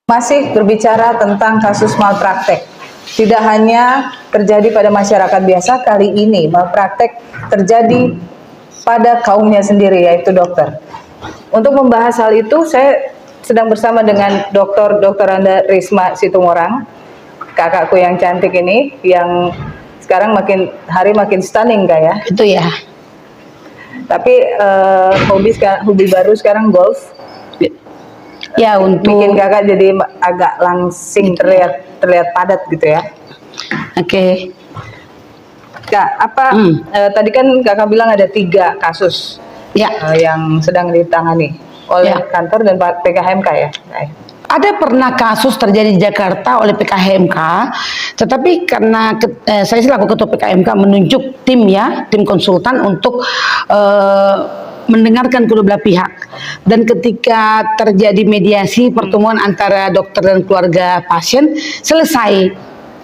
Masih berbicara tentang kasus malpraktek. Tidak hanya terjadi pada masyarakat biasa, kali ini malpraktek terjadi pada kaumnya sendiri, yaitu dokter. Untuk membahas hal itu, saya sedang bersama dengan Dr. Anda Risma Situmorang, kakakku yang cantik ini, yang sekarang makin hari makin stunning ya. Itu ya. Tapi hobi baru sekarang golf. Ya, untuk bikin kakak jadi agak langsing, terlihat padat gitu ya. Oke. Kak, tadi kan kakak bilang ada 3 kasus Ya. Yang sedang ditangani oleh kantor dan PKHMK ya. Ada pernah kasus terjadi di Jakarta oleh PKHMK, tetapi karena saya selaku ketua PKHMK menunjuk tim konsultan untuk mendengarkan kedua belah pihak, dan ketika terjadi mediasi pertemuan antara dokter dan keluarga pasien selesai.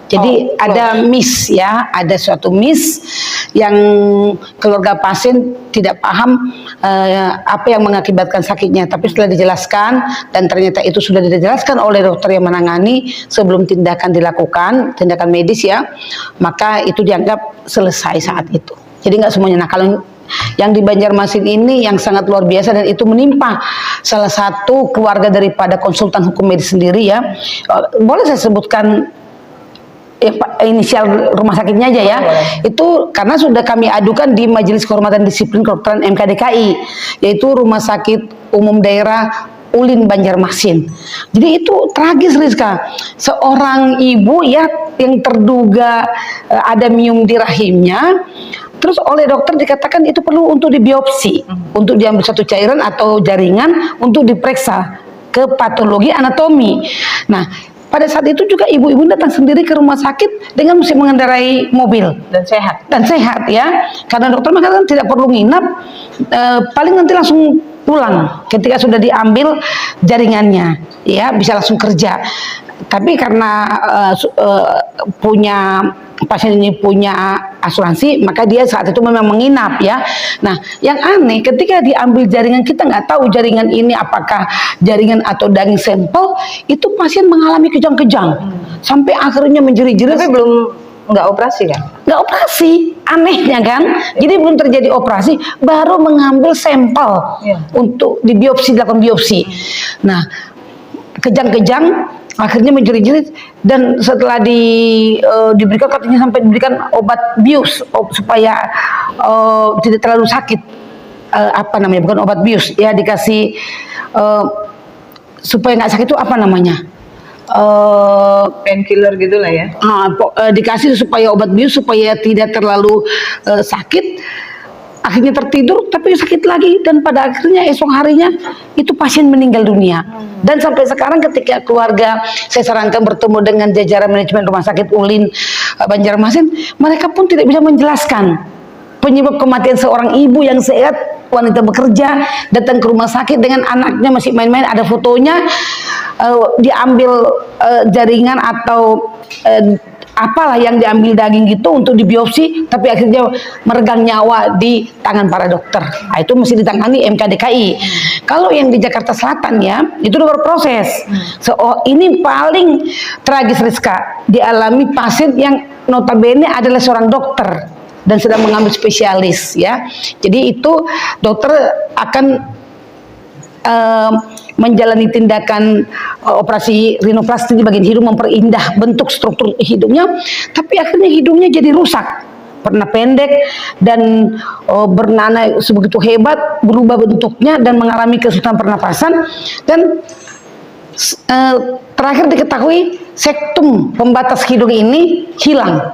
Jadi ada ada suatu miss yang keluarga pasien tidak paham apa yang mengakibatkan sakitnya, tapi setelah dijelaskan dan ternyata itu sudah dijelaskan oleh dokter yang menangani sebelum tindakan dilakukan, tindakan medis maka itu dianggap selesai saat itu. Jadi nggak semuanya. Nah, kalau yang di Banjarmasin ini yang sangat luar biasa, dan itu menimpa salah satu keluarga daripada konsultan hukum medis sendiri boleh saya sebutkan inisial rumah sakitnya aja ya. Itu karena sudah kami adukan di Majelis Kehormatan Disiplin Kedokteran MKDKI, yaitu Rumah Sakit Umum Daerah Ulin Banjarmasin. Jadi itu tragis, Rizka. Seorang ibu yang terduga ada miom di rahimnya, terus oleh dokter dikatakan itu perlu untuk dibiopsi, untuk diambil satu cairan atau jaringan untuk diperiksa ke patologi anatomi. Nah, pada saat itu juga ibu-ibu datang sendiri ke rumah sakit dengan mesti mengendarai mobil dan sehat ya, karena dokter mengatakan tidak perlu nginap, paling nanti langsung pulang ketika sudah diambil jaringannya bisa langsung kerja. Tapi karena pasien ini punya asuransi, maka dia saat itu memang menginap Nah, yang aneh ketika diambil jaringan, kita nggak tahu jaringan ini apakah jaringan atau daging sampel, itu pasien mengalami kejang-kejang sampai akhirnya menjerit-jerit. Tapi belum nggak operasi kan? Nggak operasi, anehnya kan. Jadi belum terjadi operasi, baru mengambil sampel untuk dilakukan biopsi. Nah, kejang-kejang akhirnya menjerit-jerit, dan setelah diberikan, katanya sampai diberikan obat bius supaya tidak terlalu sakit, bukan obat bius dikasih supaya nggak sakit, itu painkiller gitulah ya. Dikasih supaya obat bius supaya tidak terlalu sakit. Akhirnya tertidur tapi sakit lagi, dan pada akhirnya esok harinya itu pasien meninggal dunia. Dan sampai sekarang ketika keluarga saya sarankan bertemu dengan jajaran manajemen Rumah Sakit Ulin Banjarmasin, mereka pun tidak bisa menjelaskan penyebab kematian seorang ibu yang sehat, wanita bekerja, datang ke rumah sakit dengan anaknya masih main-main, ada fotonya, diambil jaringan atau apalah yang diambil daging gitu untuk dibiopsi, tapi akhirnya meregang nyawa di tangan para dokter. Nah, itu mesti ditangani MKDKI. Kalau yang di Jakarta Selatan itu udah berproses. Ini paling tragis, Rizka, dialami pasien yang notabene adalah seorang dokter dan sedang mengambil spesialis Jadi itu dokter akan menjalani tindakan operasi rinoplasti di bagian hidung, memperindah bentuk struktur hidungnya, tapi akhirnya hidungnya jadi rusak, pernah pendek dan bernanah sebegitu hebat, berubah bentuknya dan mengalami kesulitan pernapasan, dan terakhir diketahui sektum pembatas hidung ini hilang.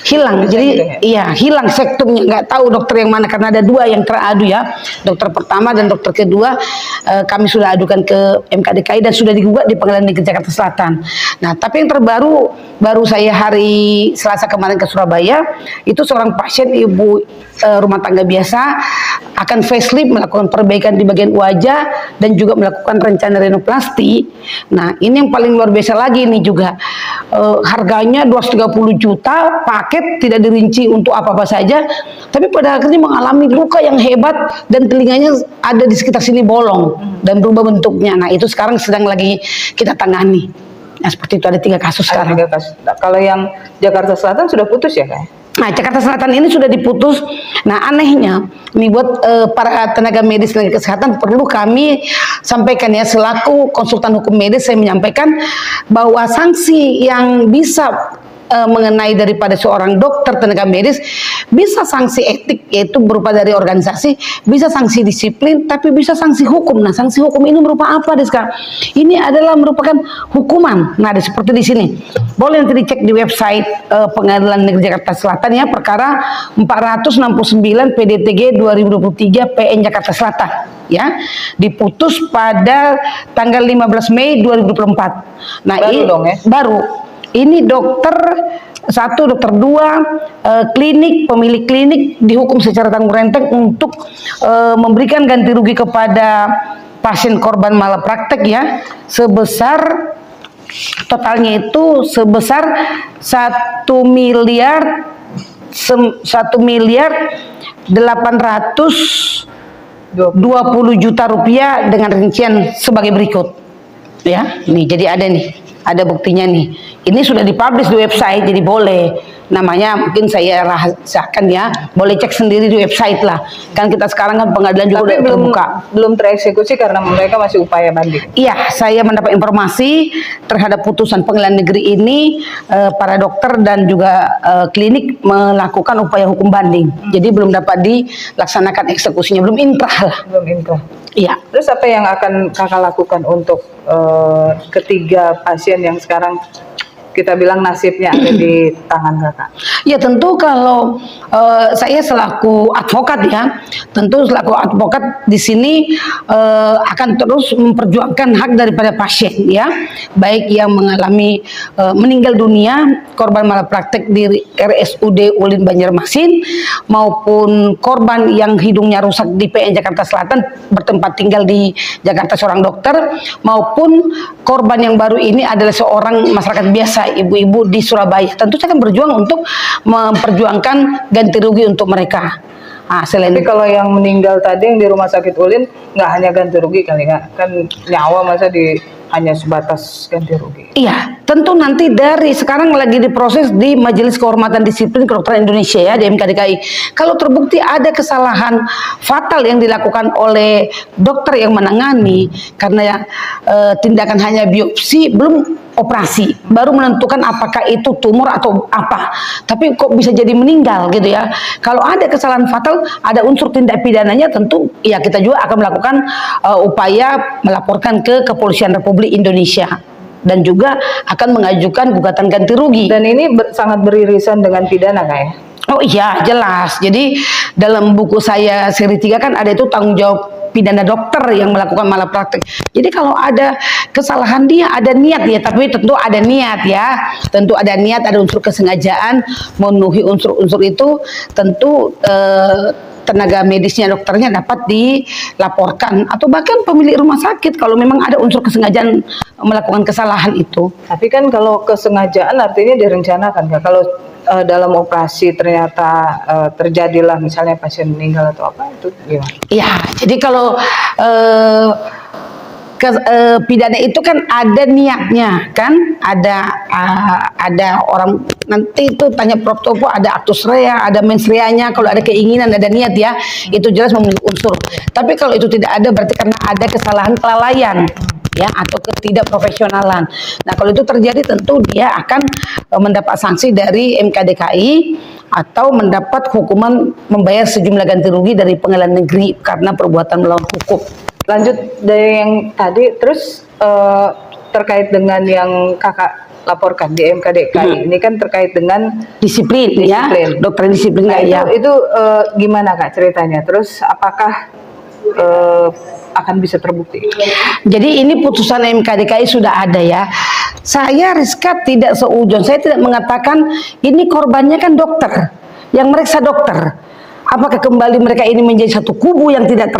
Jadi hilang sektumnya, nggak tahu dokter yang mana, karena ada 2 yang teradu dokter pertama dan dokter kedua. Kami sudah adukan ke MKDKI dan sudah digugat di Pengadilan Negeri Jakarta Selatan. Nah, tapi yang terbaru, baru saya hari Selasa kemarin ke Surabaya, itu seorang pasien ibu rumah tangga biasa akan facelift, melakukan perbaikan di bagian wajah dan juga melakukan rencana rinoplasti. Nah, ini yang yang paling luar biasa lagi ini juga, harganya 230 juta, paket tidak dirinci untuk apa-apa saja, tapi pada akhirnya mengalami luka yang hebat dan telinganya ada di sekitar sini bolong dan berubah bentuknya. Nah itu sekarang sedang lagi kita tangani. Nah seperti itu, ada 3 kasus sekarang. Ada 3 kasus. Nah, kalau yang Jakarta Selatan sudah putus ya Kak? Nah, Jakarta Selatan ini sudah diputus. Nah, anehnya, nih buat para tenaga medis dan kesehatan perlu kami sampaikan ya, selaku konsultan hukum medis saya menyampaikan bahwa sanksi yang bisa mengenai daripada seorang dokter tenaga medis, bisa sanksi etik yaitu berupa dari organisasi, bisa sanksi disiplin, tapi bisa sanksi hukum. Nah, sanksi hukum ini berupa apa, Deska? Ini adalah merupakan hukuman. Nah, seperti di sini. Boleh nanti dicek di website Pengadilan Negeri Jakarta Selatan ya, perkara 469 PDTG 2023 PN Jakarta Selatan ya, diputus pada tanggal 15 Mei 2024. Nah, baru dong ya? Baru. Ini dokter 1, dokter 2, klinik, pemilik klinik dihukum secara tanggung renteng untuk memberikan ganti rugi kepada pasien korban malapraktek ya, sebesar totalnya itu sebesar 1 miliar 820 juta rupiah dengan rincian sebagai berikut ya. Nih jadi ada buktinya nih. Ini sudah dipublish di website, jadi boleh. Namanya mungkin saya rahasiakan ya, boleh cek sendiri di website lah. Kan kita sekarang kan pengadilan juga udah terbuka. Belum tereksekusi karena mereka masih upaya banding. Iya, saya mendapat informasi terhadap putusan pengadilan negeri ini, para dokter dan juga klinik melakukan upaya hukum banding. Jadi belum dapat dilaksanakan eksekusinya, belum inkrah lah. Belum inkrah. Iya. Terus apa yang akan Kakak lakukan untuk ketiga pasien yang sekarang kita bilang nasibnya ada di tangan Kakak? Ya tentu kalau saya selaku advokat ya, tentu selaku advokat di sini akan terus memperjuangkan hak daripada pasien ya, baik yang mengalami meninggal dunia korban malapraktek di RSUD Ulin Banjarmasin maupun korban yang hidungnya rusak di PN Jakarta Selatan bertempat tinggal di Jakarta seorang dokter, maupun korban yang baru ini adalah seorang masyarakat biasa, ibu-ibu di Surabaya. Tentu saya akan berjuang untuk memperjuangkan ganti rugi untuk mereka. Nah, Tapi kalau yang meninggal tadi yang di rumah sakit Ulin nggak hanya ganti rugi kali nggak? Kan nyawa masa hanya sebatas ganti rugi. Iya, tentu nanti dari sekarang lagi diproses di Majelis Kehormatan Disiplin Kedokteran Indonesia ya, di MKDKI. Kalau terbukti ada kesalahan fatal yang dilakukan oleh dokter yang menangani karena tindakan hanya biopsi, belum operasi, baru menentukan apakah itu tumor atau apa, tapi kok bisa jadi meninggal gitu ya. Kalau ada kesalahan fatal, ada unsur tindak pidananya, tentu ya kita juga akan melakukan upaya melaporkan ke Kepolisian Republik Indonesia dan juga akan mengajukan gugatan ganti rugi. Dan ini sangat beririsan dengan pidana kayak? Oh iya, jelas. Jadi dalam buku saya seri 3 kan ada itu tanggung jawab pidana dokter yang melakukan malapraktek. Jadi kalau ada kesalahan dia ada niat ya, tapi tentu ada niat ya. Tentu ada niat, ada unsur kesengajaan, memenuhi unsur-unsur itu tentu tenaga medisnya, dokternya dapat dilaporkan, atau bahkan pemilik rumah sakit kalau memang ada unsur kesengajaan melakukan kesalahan itu. Tapi kan kalau kesengajaan artinya direncanakan ya. Kalau dalam operasi ternyata terjadilah misalnya pasien meninggal atau apa, itu gimana? Iya, jadi kalau pidana itu kan ada niatnya kan, ada orang nanti itu tanya Prof Topo, ada aktus rea, ada mens reanya. Kalau ada keinginan, ada niat ya, itu jelas memenuhi unsur. Tapi kalau itu tidak ada, berarti karena ada kesalahan kelalaian ya, atau ketidakprofesionalan. Nah kalau itu terjadi tentu dia akan mendapat sanksi dari MKDKI atau mendapat hukuman membayar sejumlah ganti rugi dari pengadilan negeri karena perbuatan melawan hukum. Lanjut dari yang tadi, terus terkait dengan yang Kakak laporkan di MKDKI, ini kan terkait dengan disiplin. Ya, dokter disiplin. Nah, ya. Itu gimana Kak ceritanya? Terus apakah akan bisa terbukti? Jadi ini putusan MKDKI sudah ada ya. Saya Rizka tidak seujon, saya tidak mengatakan ini korbannya kan dokter yang meriksa dokter. Apakah kembali mereka ini menjadi satu kubu yang tidak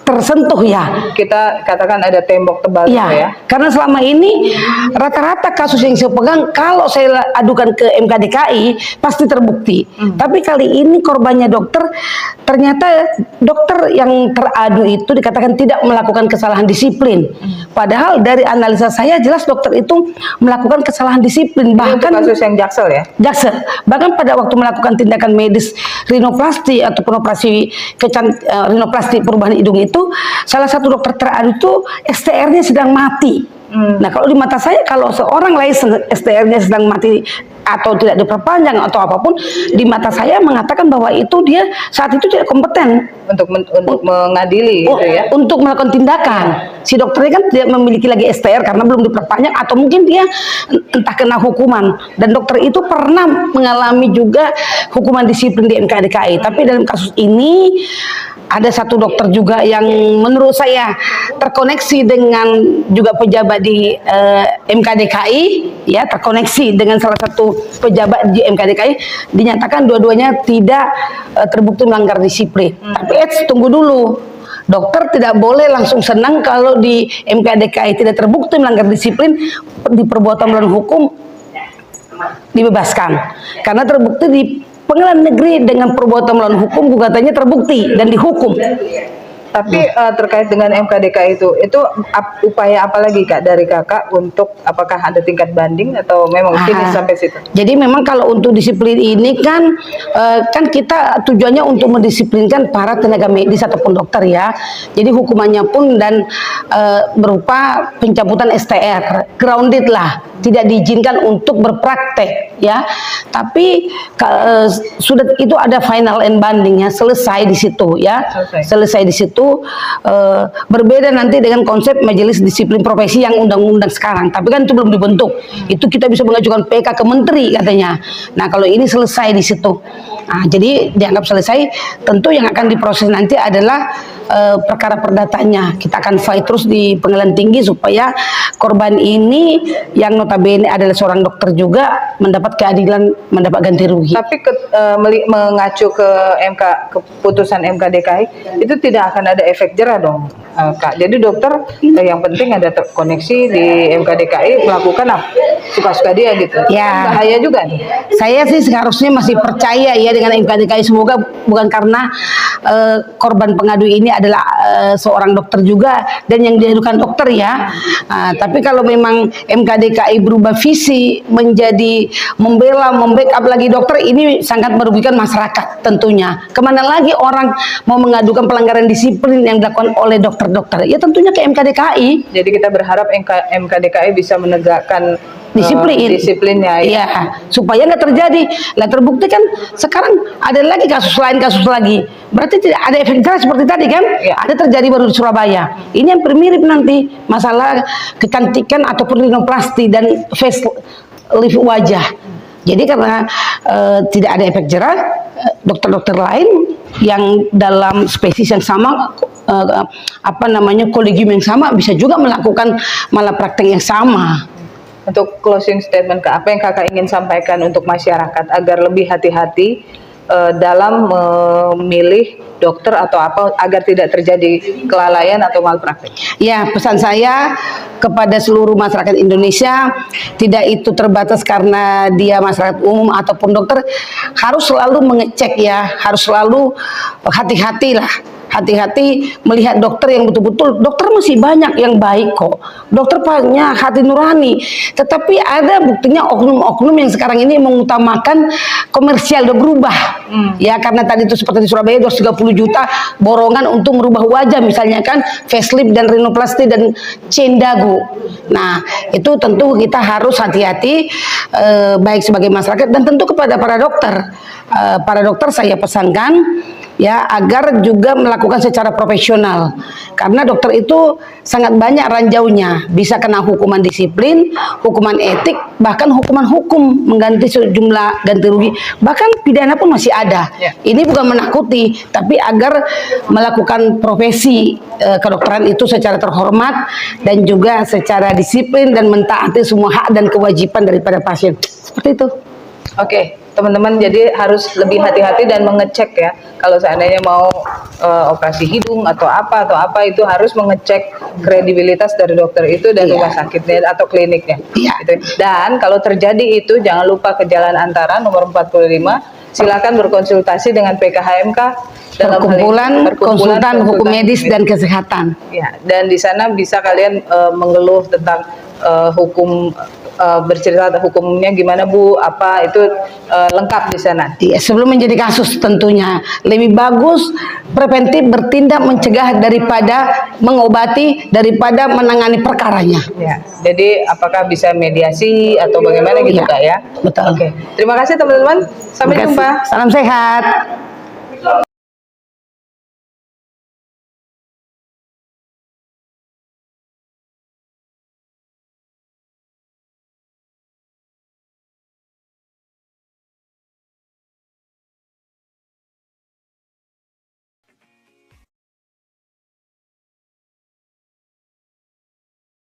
tersentuh ya. Kita katakan ada tembok tebal Iya, gitu ya. karena selama ini rata-rata kasus yang saya pegang kalau saya adukan ke MKDKI pasti terbukti. Tapi kali ini korbannya dokter, ternyata dokter yang teradu itu dikatakan tidak melakukan kesalahan disiplin. Padahal dari analisa saya jelas dokter itu melakukan kesalahan disiplin. Ini untuk Bahkan kasus yang Jaksel ya. Jaksel, bahkan pada waktu melakukan tindakan medis rinoplasti ataupun operasi rinoplasti perubahan hidung itu, salah satu dokter teradu itu STR-nya sedang mati. Nah, kalau di mata saya, kalau seorang license STR-nya sedang mati atau tidak diperpanjang atau apapun, di mata saya mengatakan bahwa itu dia saat itu tidak kompeten Untuk mengadili gitu ya. untuk melakukan tindakan. Si dokternya kan tidak memiliki lagi STR karena belum diperpanjang atau mungkin dia entah kena hukuman. Dan dokter itu pernah mengalami juga hukuman disiplin di MKDKI. Tapi dalam kasus ini ada satu dokter juga yang menurut saya terkoneksi dengan juga pejabat di MKDKI, ya, terkoneksi dengan salah satu pejabat di MKDKI, dinyatakan dua-duanya tidak terbukti melanggar disiplin. Tapi tunggu dulu, dokter tidak boleh langsung senang kalau di MKDKI tidak terbukti melanggar disiplin, di perbuatan melawan hukum dibebaskan, karena terbukti di Pengadilan Negeri dengan perbuatan melawan hukum gugatannya terbukti dan dihukum. Tapi terkait dengan MKDKI itu upaya apa lagi Kak dari Kakak untuk apakah ada tingkat banding atau memang finish sampai situ? Jadi memang kalau untuk disiplin ini kan kan kita tujuannya untuk mendisiplinkan para tenaga medis ataupun dokter ya. Jadi hukumannya pun dan berupa pencabutan STR, grounded lah, tidak diizinkan untuk berpraktek ya. Tapi sudah itu ada final and bandingnya, selesai di situ ya. Selesai di situ. Berbeda nanti dengan konsep majelis disiplin profesi yang undang-undang sekarang, tapi kan itu belum dibentuk. Itu kita bisa mengajukan PK ke menteri katanya. Nah, kalau ini selesai di situ, nah, jadi dianggap selesai. Tentu yang akan diproses nanti adalah perkara perdatanya. Kita akan fight terus di pengadilan tinggi supaya korban ini yang notabene adalah seorang dokter juga mendapat keadilan, mendapat ganti rugi. Tapi mengacu ke keputusan MKDKI itu tidak akan ada efek jerah dong Kak. Jadi dokter yang penting ada terkoneksi di MKDKI melakukan apa suka-suka dia gitu. Ya, bahaya juga nih. Saya sih seharusnya masih percaya ya dengan MKDKI, semoga bukan karena korban pengadu ini adalah seorang dokter juga dan yang diadukan dokter ya. Tapi kalau memang MKDKI berubah visi menjadi membela, membackup lagi dokter, ini sangat merugikan masyarakat tentunya. Kemana lagi orang mau mengadukan pelanggaran disiplin yang dilakukan oleh dokter-dokter? Ya tentunya ke MKDKI. Jadi kita berharap MKDKI bisa menegakkan disiplinnya ya, supaya nggak terjadi. Lah terbukti kan sekarang ada lagi kasus lagi, berarti tidak ada efek jerah seperti tadi kan ya. Ada terjadi baru di Surabaya. Ini yang mirip nanti masalah kecantikan ataupun rinoplasti dan facelift wajah. Jadi karena tidak ada efek jerah, dokter-dokter lain yang dalam spesies yang sama, kolegium yang sama bisa juga melakukan malapraktek yang sama. Untuk closing statement Kak, apa yang Kakak ingin sampaikan untuk masyarakat agar lebih hati-hati dalam memilih dokter atau apa agar tidak terjadi kelalaian atau malpraktik? Ya, pesan saya kepada seluruh masyarakat Indonesia, tidak itu terbatas karena dia masyarakat umum ataupun dokter, harus selalu mengecek ya, harus selalu hati-hatilah. Hati-hati melihat dokter yang betul-betul, dokter masih banyak yang baik kok, dokter banyak hati nurani, tetapi ada buktinya oknum-oknum yang sekarang ini mengutamakan komersial, udah berubah ya, karena tadi itu seperti di Surabaya 230 juta borongan untuk merubah wajah misalnya kan, facelift dan rinoplasti dan chain dagu. Nah itu tentu kita harus hati-hati, baik sebagai masyarakat dan tentu kepada para dokter. Para dokter saya pesankan ya agar juga melakukan secara profesional, karena dokter itu sangat banyak ranjaunya, bisa kena hukuman disiplin, hukuman etik, bahkan hukuman hukum mengganti sejumlah ganti rugi, bahkan pidana pun masih ada. Ini bukan menakuti, tapi agar melakukan profesi kedokteran itu secara terhormat dan juga secara disiplin dan mentaati semua hak dan kewajiban daripada pasien. Seperti itu. Oke, teman-teman, jadi harus lebih hati-hati dan mengecek ya kalau seandainya mau operasi hidung atau apa itu harus mengecek kredibilitas dari dokter itu dan rumah sakitnya atau kliniknya. Gitu. Dan kalau terjadi itu jangan lupa ke Jalan Antara nomor 45, silakan berkonsultasi dengan PKHMK dalam Perkumpulan Konsultan Hukum Medis dan Kesehatan. Ya, dan di sana bisa kalian mengeluh tentang hukum, bercerita hukumnya gimana Bu, apa itu lengkap di sana. Iya, sebelum menjadi kasus tentunya lebih bagus preventif, bertindak mencegah daripada mengobati, daripada menangani perkaranya. Ya, jadi apakah bisa mediasi atau bagaimana gitu Kak ya? Betul. Oke, terima kasih teman-teman. Sampai jumpa. Salam sehat.